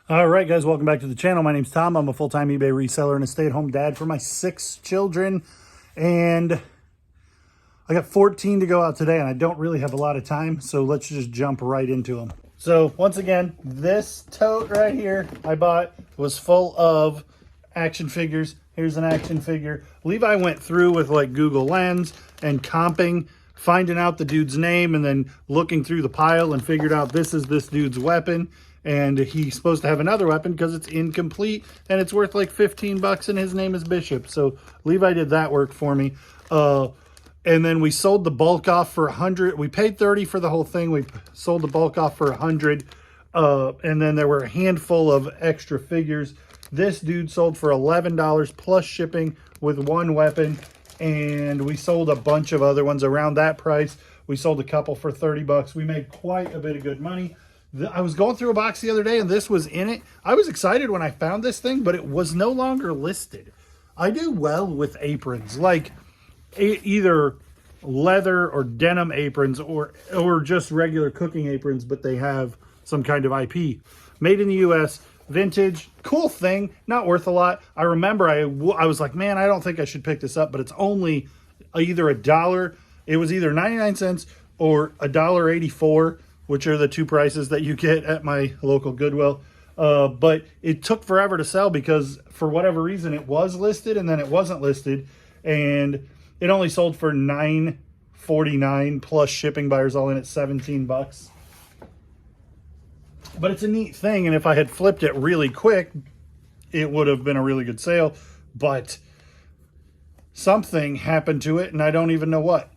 All right, guys, welcome back to the channel. My name's Tom. I'm a full-time eBay reseller and a stay-at-home dad for my 6 children. And I got 14 to go out today, and I don't really have a lot of time, so let's just jump right into them. So once again, this tote right here I bought was full of action figures. Here's an action figure. Levi went through with like Google Lens and comping, finding out the dude's name, and then looking through the pile and figured out this is this dude's weapon. And he's supposed to have another weapon because it's incomplete and it's worth like 15 bucks and his name is Bishop. So Levi did that work for me. And then we sold the bulk off for 100. We paid 30 for the whole thing. We sold the bulk off for 100. And then there were a handful of extra figures. This dude sold for $11 plus shipping with one weapon. And we sold a bunch of other ones around that price. We sold a couple for 30 bucks. We made quite a bit of good money. I was going through a box the other day and this was in it. I was excited when I found this thing, but it was no longer listed. I do well with aprons, like either leather or denim aprons or just regular cooking aprons, but they have some kind of IP. Made in the US, vintage, cool thing, not worth a lot. I remember I was like, man, I don't think I should pick this up, but it's only either $1. It was either 99 cents or $1.84. which are the two prices that you get at my local Goodwill. But it took forever to sell because for whatever reason it was listed and then it wasn't listed. And it only sold for $9.49 plus shipping, buyers all in at 17 bucks. But it's a neat thing. And if I had flipped it really quick, it would have been a really good sale. But something happened to it and I don't even know what.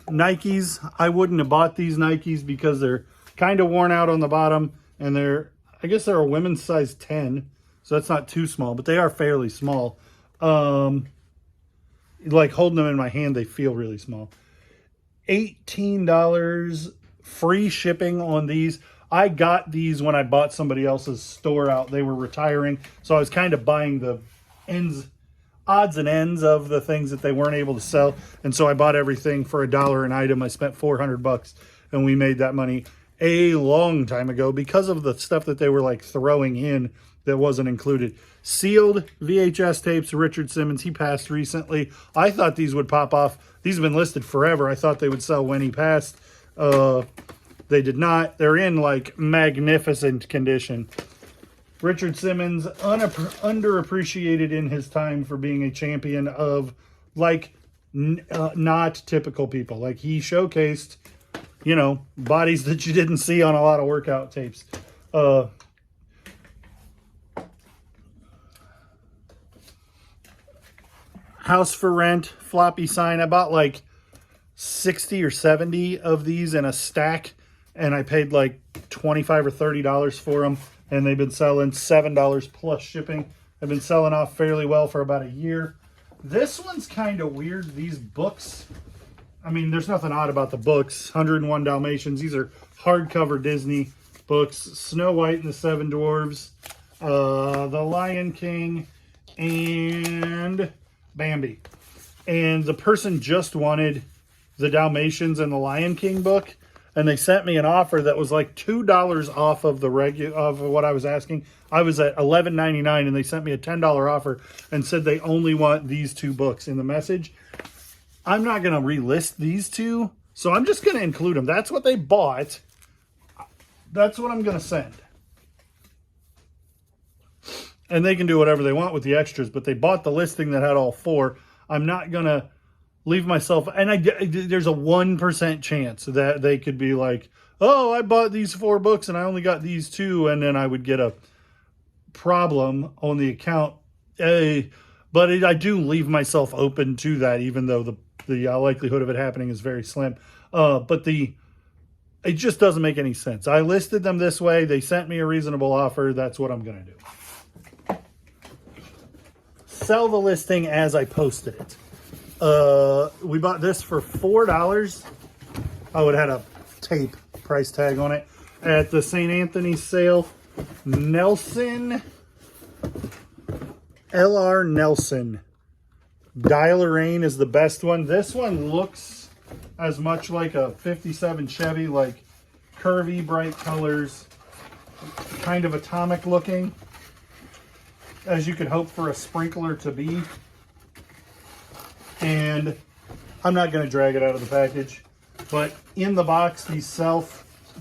Nikes, I wouldn't have bought these Nikes because they're kind of worn out on the bottom and I guess they're a women's size 10, so that's not too small, but they are fairly small. Like holding them in my hand, they feel really small. $18 free shipping on these. I got these when I bought somebody else's store out. They were retiring, so I was kind of buying the odds and ends of the things that they weren't able to sell, and so I bought everything for $1 an item. I spent 400 bucks and we made that money a long time ago because of the stuff that they were like throwing in that wasn't included. Sealed VHS tapes, Richard Simmons, he passed recently. I thought these would pop off. These have been listed forever. I thought they would sell when he passed. They did not. They're in like magnificent condition. Richard Simmons, underappreciated in his time for being a champion of, like, not typical people. Like, he showcased, you know, bodies that you didn't see on a lot of workout tapes. House for Rent, floppy sign. I bought, like, 60 or 70 of these in a stack, and I paid, like, $25 or $30 for them. And they've been selling $7 plus shipping. I've been selling off fairly well for about a year. This one's kind of weird. These books, I mean, there's nothing odd about the books. 101 Dalmatians. These are hardcover Disney books. Snow White and the Seven Dwarves. The Lion King. And Bambi. And the person just wanted the Dalmatians and the Lion King book. And they sent me an offer that was like $2 off of the of what I was asking. I was at $11.99 and they sent me a $10 offer and said they only want these 2 books in the message. I'm not going to relist these 2, so I'm just going to include them. That's what they bought. That's what I'm going to send. And they can do whatever they want with the extras, but they bought the listing that had all 4. I'm not going to leave myself, and there's a 1% chance that they could be like, oh, I bought these 4 books and I only got these 2, and then I would get a problem on the account. But I do leave myself open to that, even though the likelihood of it happening is very slim. But it just doesn't make any sense. I listed them this way. They sent me a reasonable offer. That's what I'm going to do. Sell the listing as I posted it. We bought this for $4. Oh, it had a tape price tag on it at the St. Anthony's sale. Nelson, L.R. Nelson. Dial-A-Rain is the best one. This one looks as much like a 57 Chevy, like curvy, bright colors. kind of atomic looking, as you could hope for a sprinkler to be. And I'm not going to drag it out of the package, but in the box,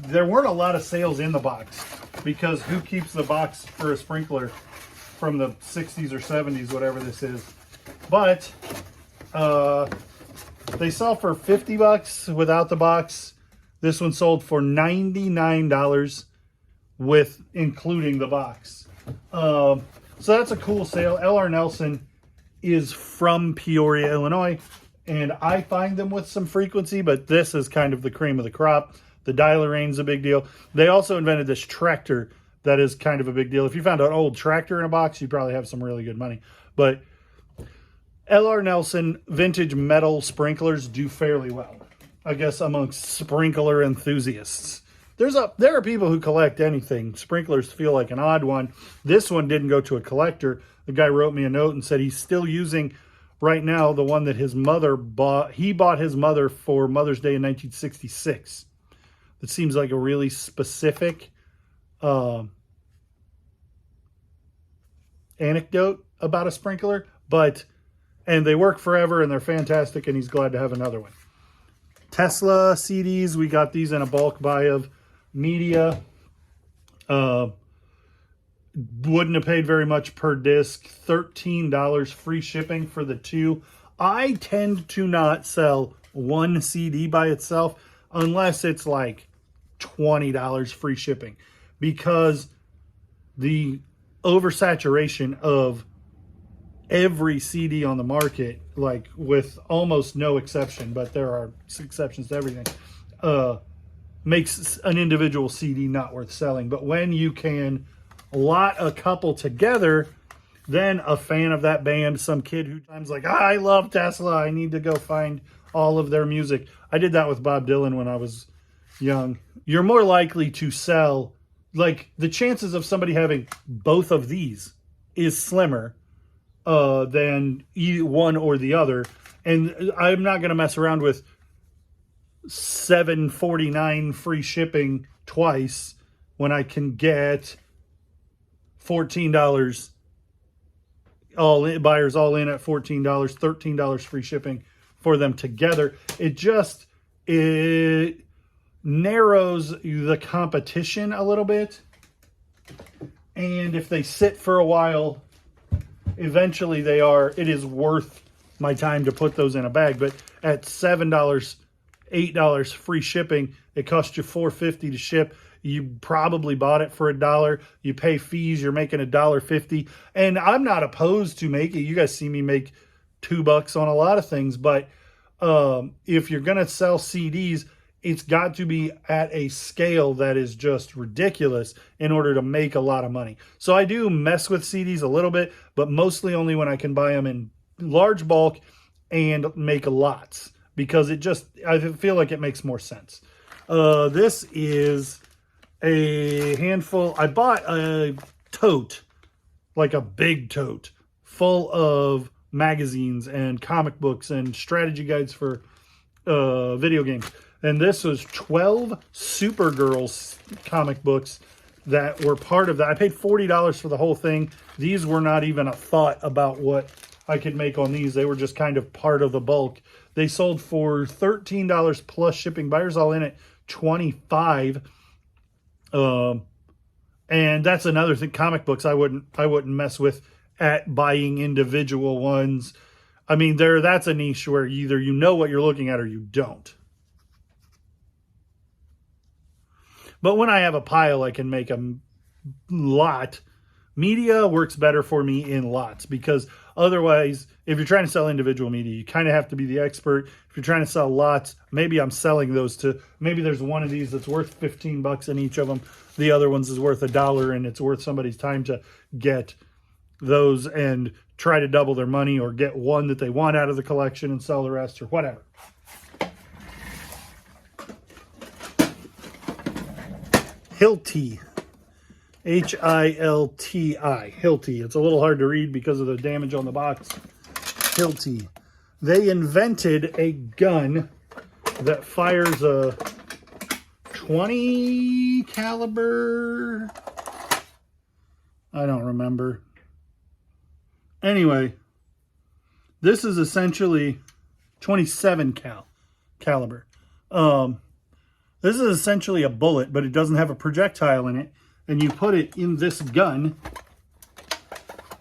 there weren't a lot of sales in the box, because who keeps the box for a sprinkler from the 60s or 70s, whatever this is. But they sell for 50 bucks without the box. This one sold for $99 with including the box. So that's a cool sale. L.R. Nelson is from Peoria, Illinois, and I find them with some frequency, but this is kind of the cream of the crop. The dial-a-rain's a big deal. They also invented this tractor that is kind of a big deal. If you found an old tractor in a box, you probably have some really good money. But L.R. Nelson vintage metal sprinklers do fairly well, I guess, amongst sprinkler enthusiasts. There are people who collect anything. Sprinklers feel like an odd one. This one didn't go to a collector. The guy wrote me a note and said he's still using right now the one that his mother bought. He bought his mother for Mother's Day in 1966. It seems like a really specific anecdote about a sprinkler, and they work forever and they're fantastic, and he's glad to have another one. Tesla CDs, we got these in a bulk buy of media. Wouldn't have paid very much per disc. $13 free shipping for the two. I tend to not sell one CD by itself unless it's like $20 free shipping, because the oversaturation of every CD on the market, like with almost no exception, but there are exceptions to everything, makes an individual CD not worth selling. But when you can lot a couple together, then a fan of that band, some kid who times like, I love Tesla, I need to go find all of their music. I did that with Bob Dylan when I was young. You're more likely to sell, like the chances of somebody having both of these is slimmer than one or the other. And I'm not going to mess around with $7.49 free shipping twice when I can get $14 all in, buyers all in at $14, $13 free shipping for them together. It narrows the competition a little bit. And if they sit for a while, eventually it is worth my time to put those in a bag. But at $7, $8 free shipping, it costs you $4.50 to ship. You probably bought it for $1. You pay fees, you're making $1.50. And I'm not opposed to making, you guys see me make $2 on a lot of things, but if you're going to sell CDs, it's got to be at a scale that is just ridiculous in order to make a lot of money. So I do mess with CDs a little bit, but mostly only when I can buy them in large bulk and make lots, because I feel like it makes more sense. This is a handful. I bought a tote, like a big tote, full of magazines and comic books and strategy guides for video games. And this was 12 Supergirl comic books that were part of that. I paid $40 for the whole thing. These were not even a thought about what I could make on these. They were just kind of part of the bulk. They sold for $13 plus shipping. Buyers all in at $25. And that's another thing. Comic books I wouldn't mess with at buying individual ones. I mean, that's a niche where either you know what you're looking at or you don't. But when I have a pile, I can make a lot. Media works better for me in lots, because otherwise, if you're trying to sell individual media, you kind of have to be the expert. If you're trying to sell lots, maybe I'm selling those to, maybe there's one of these that's worth $15 in each of them. The other ones is worth $1, and it's worth somebody's time to get those and try to double their money, or get one that they want out of the collection and sell the rest, or whatever. Hilti. H-I-L-T-I. Hilti. It's a little hard to read because of the damage on the box. Hilti. They invented a gun that fires a 20 caliber I don't remember. Anyway, this is essentially 27 caliber. This is essentially a bullet, but it doesn't have a projectile in it. And you put it in this gun,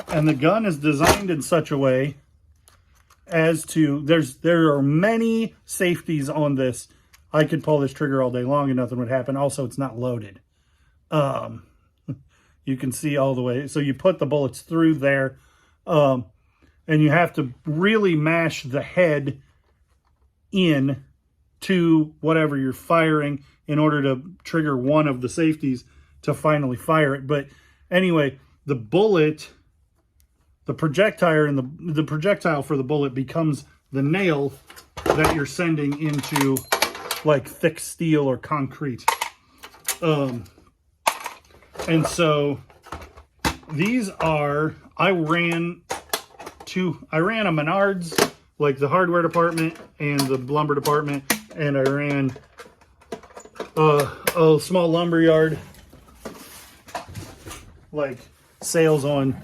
and the gun is designed in such a way as to, there are many safeties on this. I could pull this trigger all day long and nothing would happen. Also, it's not loaded. You can see all the way. So you put the bullets through there, and you have to really mash the head in to whatever you're firing in order to trigger one of the safeties to finally fire it. But anyway, the bullet, the projectile, and the projectile for the bullet becomes the nail that you're sending into like thick steel or concrete. And so these are, I ran a Menards, like the hardware department and the lumber department, and I ran a small lumber yard, like sales on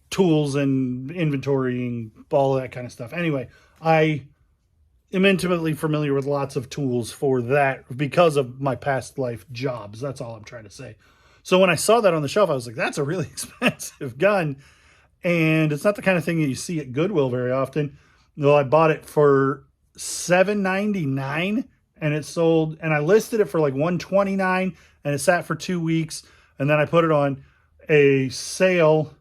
tools and inventory and all that kind of stuff. Anyway, I am intimately familiar with lots of tools for that because of my past life jobs. That's all I'm trying to say. So when I saw that on the shelf, I was like, that's a really expensive gun. And it's not the kind of thing that you see at Goodwill very often. Well, I bought it for $7.99 and it sold, and I listed it for like $129, and it sat for 2 weeks. And then I put it on a sale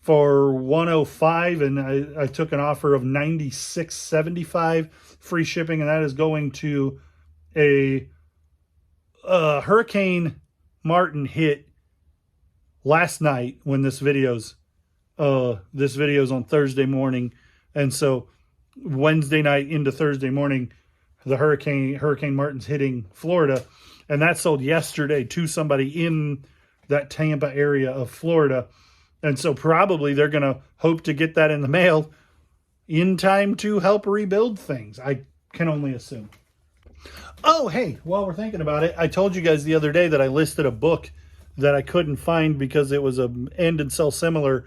for $105, and I took an offer of $96.75 free shipping, and that is going to a Hurricane Martin hit last night when this video's on Thursday morning, and so Wednesday night into Thursday morning, the Hurricane Martin's hitting Florida, and that sold yesterday to somebody in that Tampa area of Florida. And so probably they're going to hope to get that in the mail in time to help rebuild things. I can only assume. Oh, hey, while we're thinking about it, I told you guys the other day that I listed a book that I couldn't find because it was a end and sell similar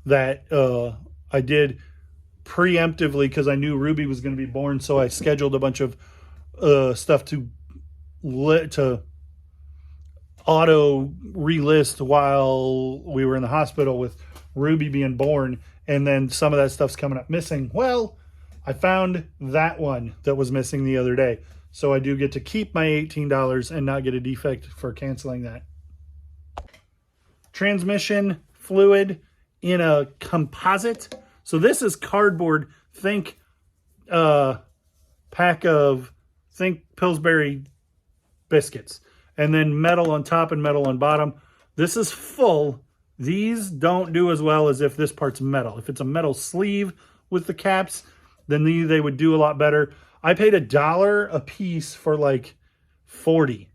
that I did preemptively because I knew Ruby was going to be born. So I scheduled a bunch of stuff to auto relist while we were in the hospital with Ruby being born, and then some of that stuff's coming up missing. Well, I found that one that was missing the other day, so I do get to keep my $18 and not get a defect for canceling that. Transmission fluid in a composite. So this is cardboard. Think Pillsbury biscuits, and then metal on top and metal on bottom. This is full. These don't do as well as if this part's metal. If it's a metal sleeve with the caps, then they would do a lot better. I paid $1 a piece for like 40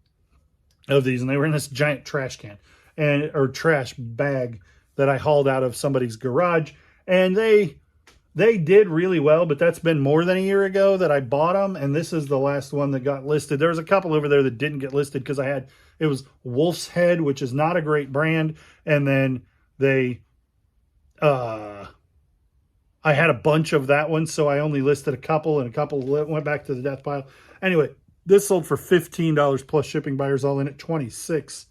of these, and they were in this giant trash can or trash bag that I hauled out of somebody's garage, and they did really well, but that's been more than a year ago that I bought them, and this is the last one that got listed. There was a couple over there that didn't get listed because it was Wolf's Head, which is not a great brand, and then I had a bunch of that one, so I only listed a couple, and a couple went back to the death pile. Anyway, this sold for $15 plus shipping, buyers all in at $26.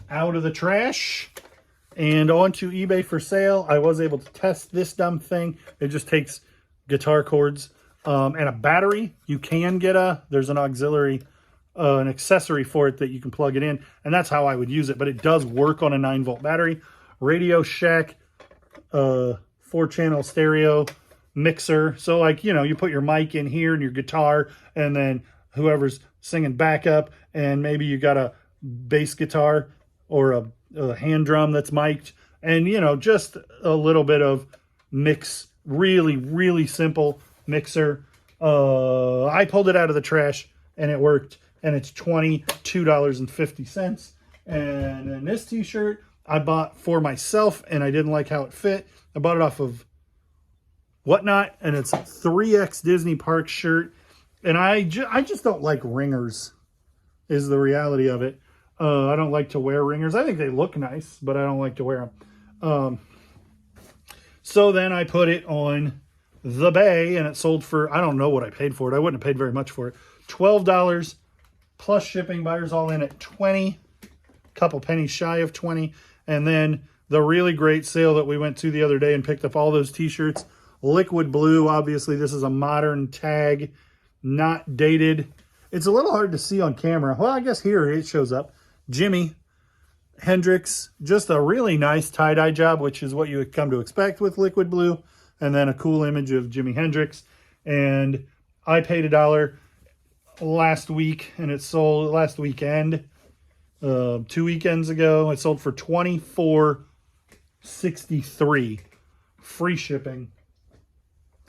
Out of the trash and onto eBay for sale. I was able to test this dumb thing. It just takes guitar cords and a battery. You can get there's an auxiliary, an accessory for it that you can plug it in, and that's how I would use it, but it does work on a 9-volt battery. Radio Shack, 4-channel stereo mixer. So like, you put your mic in here and your guitar, and then whoever's singing backup, and maybe you got a bass guitar or a hand drum that's mic'd, and just a little bit of mix. Really, really simple mixer. I pulled it out of the trash and it worked, and it's $22.50. And then this t-shirt I bought for myself, and I didn't like how it fit. I bought it off of Whatnot, and it's a 3X Disney Park shirt, and I just don't like ringers is the reality of it. I don't like to wear ringers. I think they look nice, but I don't like to wear them. So then I put it on the Bay, and it sold for, I don't know what I paid for it. I wouldn't have paid very much for it. $12 plus shipping, buyers all in at 20, couple pennies shy of 20. And then the really great sale that we went to the other day and picked up all those t-shirts. Liquid blue, obviously this is a modern tag, not dated. It's a little hard to see on camera. Well, I guess here it shows up. Jimi Hendrix, just a really nice tie-dye job, which is what you would come to expect with liquid blue. And then a cool image of Jimi Hendrix. And I paid $1 last week, and it sold last weekend, 2 weekends ago. It sold for $24.63, free shipping.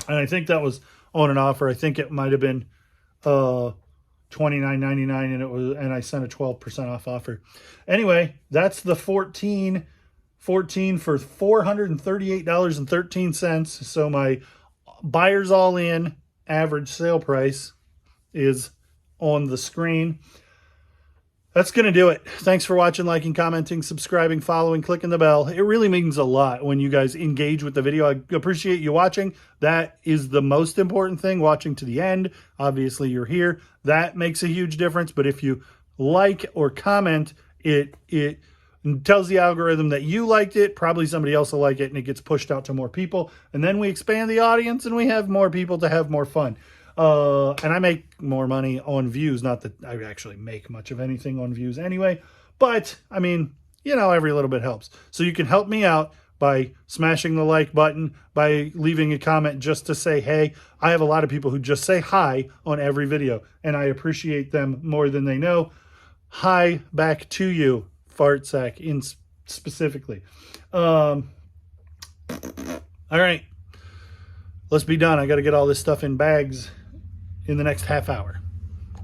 And I think that was on an offer. I think it might have been $29.99, and I sent a 12% off offer. Anyway, that's the 14 for $438.13. So my buyers all in average sale price is on the screen. That's going to do it. Thanks for watching, liking, commenting, subscribing, following, clicking the bell. It really means a lot when you guys engage with the video. I appreciate you watching. That is the most important thing, watching to the end. Obviously, you're here. That makes a huge difference. But if you like or comment, it tells the algorithm that you liked it. Probably somebody else will like it, and it gets pushed out to more people. And then we expand the audience, and we have more people to have more fun. And I make more money on views. Not that I actually make much of anything on views anyway, but I mean, you know, every little bit helps. So you can help me out by smashing the like button, by leaving a comment just to say, hey. I have a lot of people who just say hi on every video, and I appreciate them more than they know. Hi back to you, fart sack, specifically. All right, let's be done. I got to get all this stuff in bags in the next half hour.